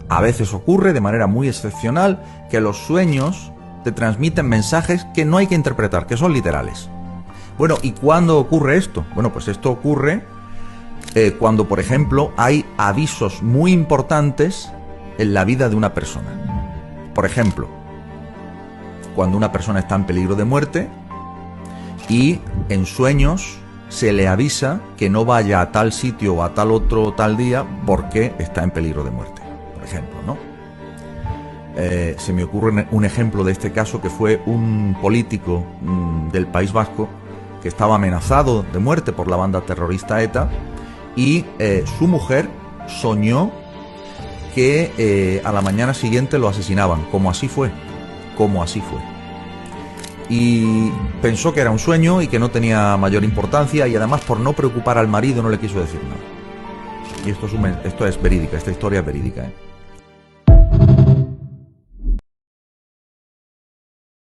A veces ocurre de manera muy excepcional que los sueños te transmiten mensajes que no hay que interpretar, que son literales. Bueno, ¿y cuándo ocurre esto? Bueno, pues esto ocurre cuando, por ejemplo, hay avisos muy importantes en la vida de una persona. Por ejemplo, cuando una persona está en peligro de muerte y en sueños se le avisa que no vaya a tal sitio o a tal otro tal día porque está en peligro de muerte, por ejemplo, ¿no? Se me ocurre un ejemplo de este caso, que fue un político del País Vasco que estaba amenazado de muerte por la banda terrorista ETA, y su mujer soñó que a la mañana siguiente lo asesinaban, como así fue. Y pensó que era un sueño y que no tenía mayor importancia, y además, por no preocupar al marido, no le quiso decir nada. Y esto es verídica, esta historia es verídica, ¿eh?